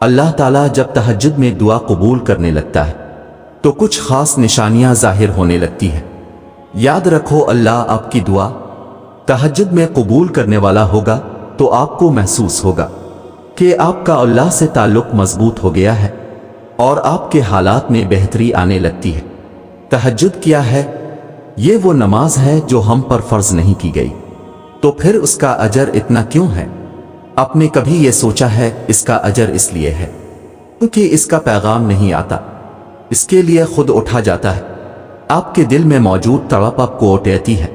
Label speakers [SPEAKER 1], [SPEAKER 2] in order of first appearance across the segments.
[SPEAKER 1] اللہ تعالیٰ جب تہجد میں دعا قبول کرنے لگتا ہے تو کچھ خاص نشانیاں ظاہر ہونے لگتی ہیں۔ یاد رکھو، اللہ آپ کی دعا تہجد میں قبول کرنے والا ہوگا تو آپ کو محسوس ہوگا کہ آپ کا اللہ سے تعلق مضبوط ہو گیا ہے اور آپ کے حالات میں بہتری آنے لگتی ہے۔ تہجد کیا ہے؟ یہ وہ نماز ہے جو ہم پر فرض نہیں کی گئی، تو پھر اس کا اجر اتنا کیوں ہے؟ آپ نے کبھی یہ سوچا ہے؟ اس کا اجر اس لیے ہے کیونکہ اس کا پیغام نہیں آتا، اس کے لیے خود اٹھا جاتا ہے۔ آپ کے دل میں موجود تڑپ آپ کو اٹھاتی ہے،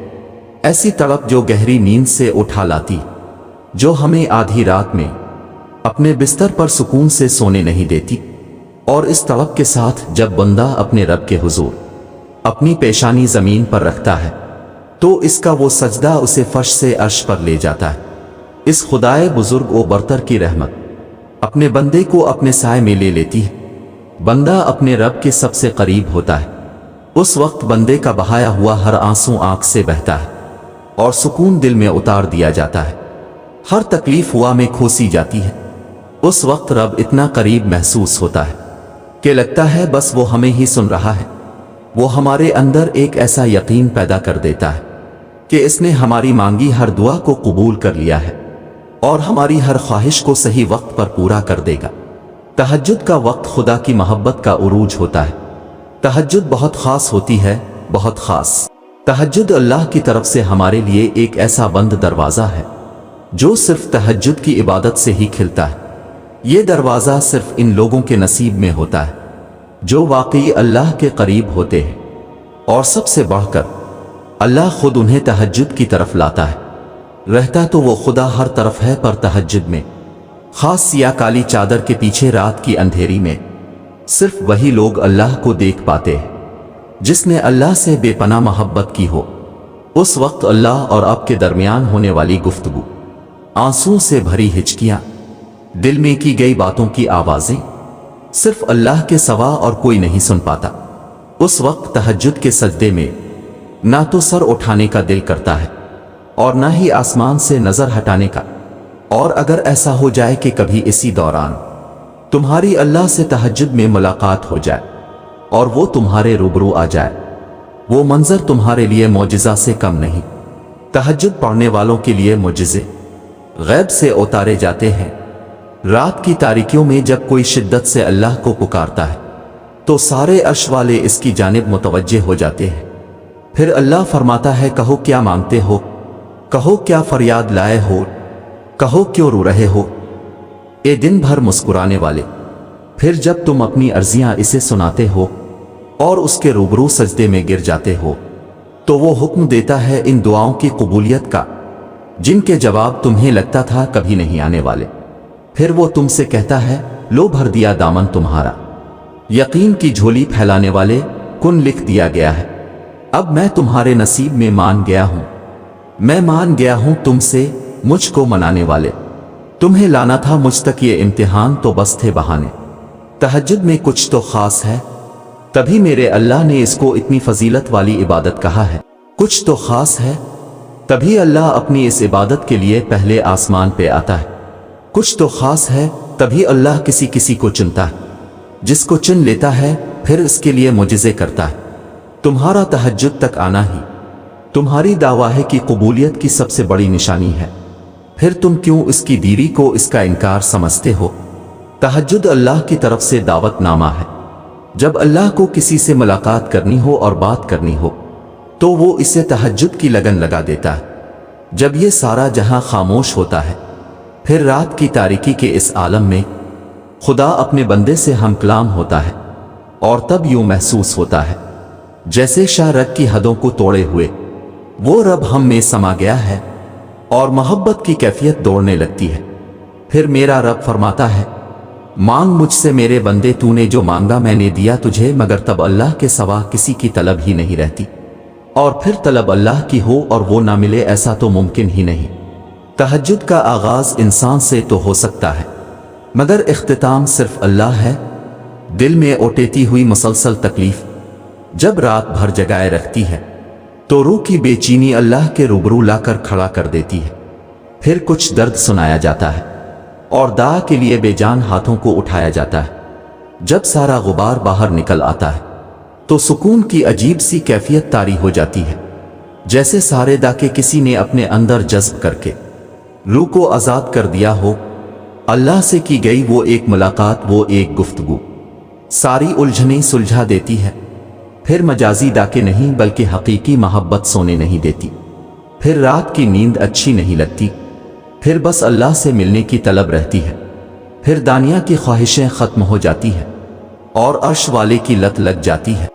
[SPEAKER 1] ایسی تڑپ جو گہری نیند سے اٹھا لاتی، جو ہمیں آدھی رات میں اپنے بستر پر سکون سے سونے نہیں دیتی۔ اور اس تڑپ کے ساتھ جب بندہ اپنے رب کے حضور اپنی پیشانی زمین پر رکھتا ہے تو اس کا وہ سجدہ اسے فرش سے عرش پر لے جاتا ہے۔ اس خدائے بزرگ و برتر کی رحمت اپنے بندے کو اپنے سائے میں لے لیتی ہے۔ بندہ اپنے رب کے سب سے قریب ہوتا ہے، اس وقت بندے کا بہایا ہوا ہر آنسو آنکھ سے بہتا ہے اور سکون دل میں اتار دیا جاتا ہے، ہر تکلیف ہوا میں کھوسی جاتی ہے۔ اس وقت رب اتنا قریب محسوس ہوتا ہے کہ لگتا ہے بس وہ ہمیں ہی سن رہا ہے۔ وہ ہمارے اندر ایک ایسا یقین پیدا کر دیتا ہے کہ اس نے ہماری مانگی ہر دعا کو قبول کر لیا ہے اور ہماری ہر خواہش کو صحیح وقت پر پورا کر دے گا۔ تہجد کا وقت خدا کی محبت کا عروج ہوتا ہے۔ تہجد بہت خاص ہوتی ہے، بہت خاص۔ تہجد اللہ کی طرف سے ہمارے لیے ایک ایسا بند دروازہ ہے جو صرف تہجد کی عبادت سے ہی کھلتا ہے۔ یہ دروازہ صرف ان لوگوں کے نصیب میں ہوتا ہے جو واقعی اللہ کے قریب ہوتے ہیں، اور سب سے بڑھ کر اللہ خود انہیں تہجد کی طرف لاتا ہے۔ رہتا تو وہ خدا ہر طرف ہے، پر تہجد میں خاص سیاہ کالی چادر کے پیچھے رات کی اندھیری میں صرف وہی لوگ اللہ کو دیکھ پاتے ہیں جس نے اللہ سے بے پناہ محبت کی ہو۔ اس وقت اللہ اور آپ کے درمیان ہونے والی گفتگو، آنسوں سے بھری ہچکیاں، دل میں کی گئی باتوں کی آوازیں صرف اللہ کے سوا اور کوئی نہیں سن پاتا۔ اس وقت تہجد کے سجدے میں نہ تو سر اٹھانے کا دل کرتا ہے اور نہ ہی آسمان سے نظر ہٹانے کا۔ اور اگر ایسا ہو جائے کہ کبھی اسی دوران تمہاری اللہ سے تہجد میں ملاقات ہو جائے اور وہ تمہارے روبرو آ جائے، وہ منظر تمہارے لیے معجزہ سے کم نہیں۔ تہجد پڑھنے والوں کے لیے معجزے غیب سے اتارے جاتے ہیں۔ رات کی تاریکیوں میں جب کوئی شدت سے اللہ کو پکارتا ہے تو سارے عرش والے اس کی جانب متوجہ ہو جاتے ہیں۔ پھر اللہ فرماتا ہے، کہو کیا مانگتے ہو، کہو کیا فریاد لائے ہو، کہو کیوں رو رہے ہو اے دن بھر مسکرانے والے۔ پھر جب تم اپنی عرضیاں اسے سناتے ہو اور اس کے روبرو سجدے میں گر جاتے ہو تو وہ حکم دیتا ہے ان دعاؤں کی قبولیت کا جن کے جواب تمہیں لگتا تھا کبھی نہیں آنے والے۔ پھر وہ تم سے کہتا ہے، لو بھر دیا دامن تمہارا، یقین کی جھولی پھیلانے والے، کن لکھ دیا گیا ہے۔ اب میں تمہارے نصیب میں مان گیا ہوں، میں مان گیا ہوں تم سے، مجھ کو منانے والے۔ تمہیں لانا تھا مجھ تک یہ امتحان تو بس تھے بہانے۔ تہجد میں کچھ تو خاص ہے، تبھی میرے اللہ نے اس کو اتنی فضیلت والی عبادت کہا ہے۔ کچھ تو خاص ہے، تبھی اللہ اپنی اس عبادت کے لیے پہلے آسمان پہ آتا ہے۔ کچھ تو خاص ہے، تبھی اللہ کسی کسی کو چنتا ہے، جس کو چن لیتا ہے پھر اس کے لیے معجزے کرتا ہے۔ تمہارا تہجد تک آنا ہی تمہاری دعویٰ کی قبولیت کی سب سے بڑی نشانی ہے، پھر تم کیوں اس کی دیری کو اس کا انکار سمجھتے ہو؟ تہجد اللہ کی طرف سے دعوت نامہ ہے۔ جب اللہ کو کسی سے ملاقات کرنی ہو اور بات کرنی ہو تو وہ اسے تہجد کی لگن لگا دیتا ہے۔ جب یہ سارا جہاں خاموش ہوتا ہے، پھر رات کی تاریکی کے اس عالم میں خدا اپنے بندے سے ہم کلام ہوتا ہے، اور تب یوں محسوس ہوتا ہے جیسے شاہ رگ کی حدوں کو توڑے ہوئے وہ رب ہم میں سما گیا ہے، اور محبت کی کیفیت دوڑنے لگتی ہے۔ پھر میرا رب فرماتا ہے، مانگ مجھ سے میرے بندے، تو نے جو مانگا میں نے دیا تجھے، مگر تب اللہ کے سوا کسی کی طلب ہی نہیں رہتی، اور پھر طلب اللہ کی ہو اور وہ نہ ملے، ایسا تو ممکن ہی نہیں۔ تہجد کا آغاز انسان سے تو ہو سکتا ہے، مگر اختتام صرف اللہ ہے۔ دل میں اوٹیتی ہوئی مسلسل تکلیف جب رات بھر جگائے رکھتی ہے تو روح کی بے چینی اللہ کے روبرو لا کر کھڑا کر دیتی ہے۔ پھر کچھ درد سنایا جاتا ہے، اور دعا کے لیے بے جان ہاتھوں کو اٹھایا جاتا ہے۔ جب سارا غبار باہر نکل آتا ہے تو سکون کی عجیب سی کیفیت طاری ہو جاتی ہے، جیسے سارے داکے کسی نے اپنے اندر جذب کر کے روح کو آزاد کر دیا ہو۔ اللہ سے کی گئی وہ ایک ملاقات، وہ ایک گفتگو ساری الجھنیں سلجھا دیتی ہے۔ پھر مجازی ڈاکے نہیں بلکہ حقیقی محبت سونے نہیں دیتی، پھر رات کی نیند اچھی نہیں لگتی، پھر بس اللہ سے ملنے کی طلب رہتی ہے، پھر دنیا کی خواہشیں ختم ہو جاتی ہیں اور عرش والے کی لت لگ جاتی ہے۔